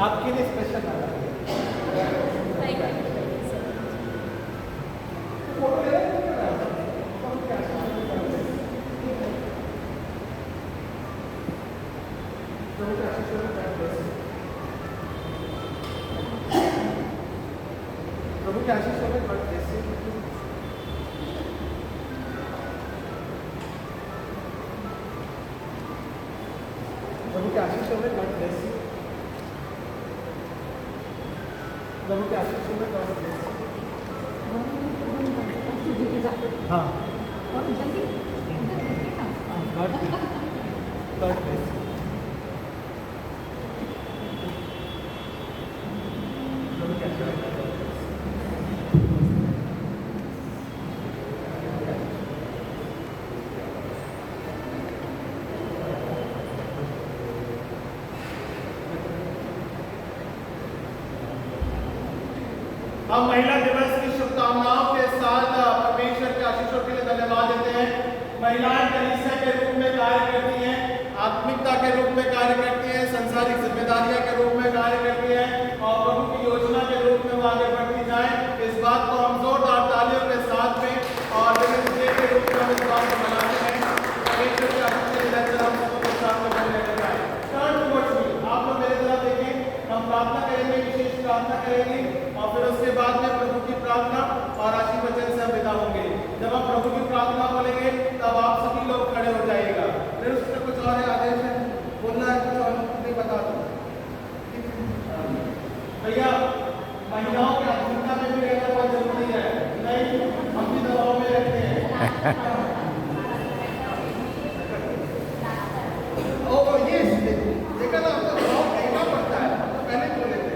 आपके लिए स्पेशल प्रभु के आशीष होवे। God bless you. प्रभु के आशीष होवे। God bless you. प्रभु के आशीष होवे। God bless you. हाँ गॉड ब्लेस यू। हम महिला दिवस की शुभकामनाओं के साथ परमेश्वर के आशीषों के लिए धन्यवाद देते हैं। महिलाएं कलीसिया के रूप में कार्य करती हैं, आत्मिकता के रूप में कार्य करती हैं, संसारिक जिम्मेदारियां के रूप में कार्य करती हैं और प्रभु की योजना के रूप में वो आगे बढ़ती जाए। इस बात को हम जोरदार तालियों के साथ में और के रूप में हम इस बात को मनाते हैं। परमेश्वर के आशीष के लिए हम सबके साथ में बने रहें। टर्न टुवर्ड्स मी, आप लोग मेरी तरफ देखें। हम प्रार्थना करेंगे, विशेष प्रार्थना करेंगे और फिर उसके बाद में प्रभु की प्रार्थना और आशीर्वचन से हम विदा होंगे। जब हम प्रभु की प्रार्थना बोलेंगे तब आप सभी लोग खड़े हो जाइएगा। फिर उसमें कुछ और आदेश है बोलना है, कुछ और नहीं बता दो भैया। महिलाओं के आत्मिकता में भी रहना बहुत जरूरी है। नहीं हम भी दबाव में रहते हैं। ये देखा ना, आपको दबाव कहना पड़ता है तो पहले बोले थे।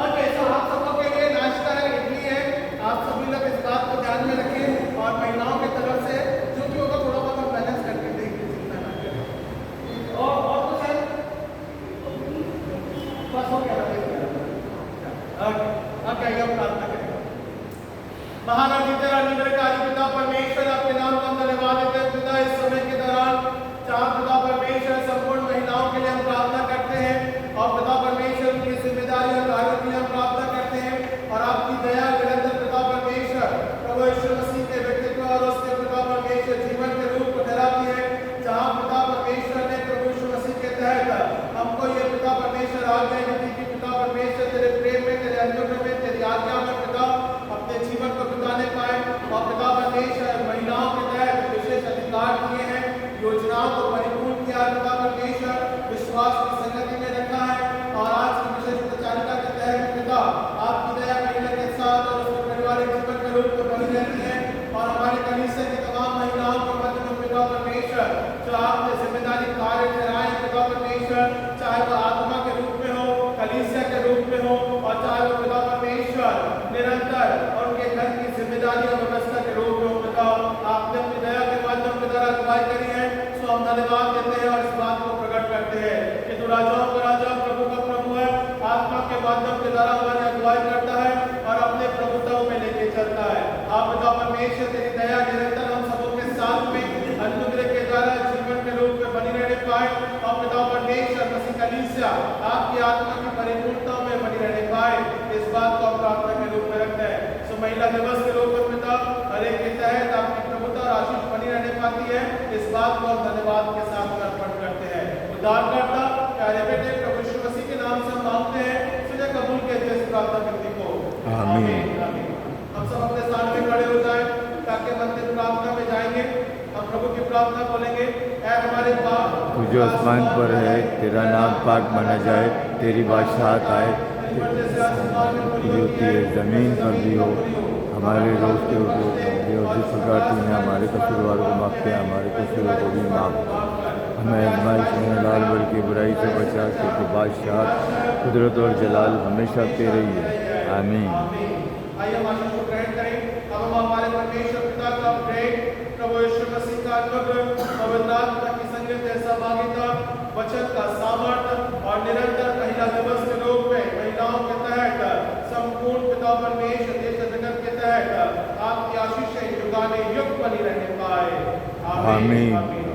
और कैसा आप सबों के लिए नाश्ता है, इडली है। आप सभी लोग इस बात को ध्यान में रखें और महिलाओं की तरफ से जो भी होगा थोड़ा बहुत हम बैलेंस करके देंगे, चिंता ना करें। और कुछ है बस हो गया। अब क्या हम प्रार्थना करेंगे। महान और नित्यकारी पिता परमेश्वर, आपके नाम का धन्यवाद देते हैं पिता। इस समय के दौरान चार पिता परमेश्वर संपूर्ण महिलाओं के लिए हम प्रार्थना करते हैं और पिता परमेश्वर की जिम्मेदारी और कार्यों के लिए हम प्रार्थना करते हैं और आपकी दया निरंतर पिता परमेश्वर प्रभु यीशु मसीह के व्यक्तित्व और उसके पिता परमेश्वर जीवन के रूप को ठहराती है। जहाँ पिता परमेश्वर ने प्रभु यीशु मसीह के तहत हमको ये पिता परमेश्वर आज्ञा दी कि पिता परमेश्वर तेरे प्रेम में, तेरे अनुग्रह में, तेरी आज्ञा में पिता अपने जीवन को बिताने पाए और पिता परमेश्वर महिलाओं के तहत विशेष अधिकार दिए हैं, योजनाओं को परिपूर्ण किया पिता परमेश्वर, विश्वास की संगति में रखा है और आज की विशेष प्रचारिका के तहत पिता आपकी दया महिला के साथ और उसके पारिवारिक जीवन के रूप में बनी रहती है और हमारे कलीसिया की तमाम महिलाओं के मध्य में पिता परमेश्वर जो आपने जिम्मेदारी कार्य कराए पिता परमेश्वर, चाहे वो आत्मा के रूप में हो, कलीसिया के रूप में हो और चाहे वो पिता परमेश्वर निरंतर और उनके घर की जिम्मेदारी और व्यवस्था के रूप में हो पिता, आपने अपनी दया के माध्यम के द्वारा अगुवाई करी है। सो हम धन्यवाद देते हैं और इस बात को प्रकट करते हैं कि तू राजाओं का राजा, प्रभु का प्रभु है, आत्मा के माध्यम के द्वारा हमारी अगुवाई करता है और अपने प्रभुत्व में लेके चलता है। आप पिता परमेश्वर तेरी दया निरंतर हम सबों के साथ में अनुग्रह के द्वारा जीवन के रूप में बनी रहने पाए और पिता परमेश्वर मसीह कलीसिया आपकी आत्मा की परिपूर्णता में बनी रहने पाए। इस बात को हम प्रार्थना के रूप में रखते हैं। सो महिला दिवस के रूप में पिता हर एक के तहत आपकी प्रभुता और आशीष बनी रहने पाती है। इस बात को हम धन्यवाद के साथ अर्पण करते हैं। उद्धारकर्ता प्यारे बेटे प्रभु यीशु मसीह के नाम से हम मांगते हैं, सुने कबूल कीजिए इस प्रार्थना विनती को। आमीन। हम सब अपने स्थान पे खड़े हो जाएं ताकि हम अंतिम प्रार्थना में जाएंगे। हम प्रभु की प्रार्थना बोलेंगे। ऐ हमारे बाप तू जो आसमान पर है, तेरा नाम पाक माना जाए, तेरी बादशाहत आए, होती है जमीन पर भी हो। हमारे रोज के जिस प्रकार तूने हमारे कसूरवारों को माफ किया, हमारे कसूरों को भी माफ। हमें आजमाइश में लाल बल की बुराई से बचा, क्योंकि बादशाह, कुदरत और जलाल हमेशा तेरे ही है। आमीन। आइए हम आशीष को ग्रहण करें। अब हम हमारे परमेश्वर पिता का प्रेम, प्रभु यीशु मसीह का अनुग्रह, पवित्र आत्मा की संगत है, सहभागिता, वचन का सामर्थ्य और निरंतर महिला दिवस के रूप में महिलाओं के तहत संपूर्ण पिता परमेश्वर देश जगत के तहत आपकी आशीषें युगाने युग बनी रहने पाए। आमीन। आमीन।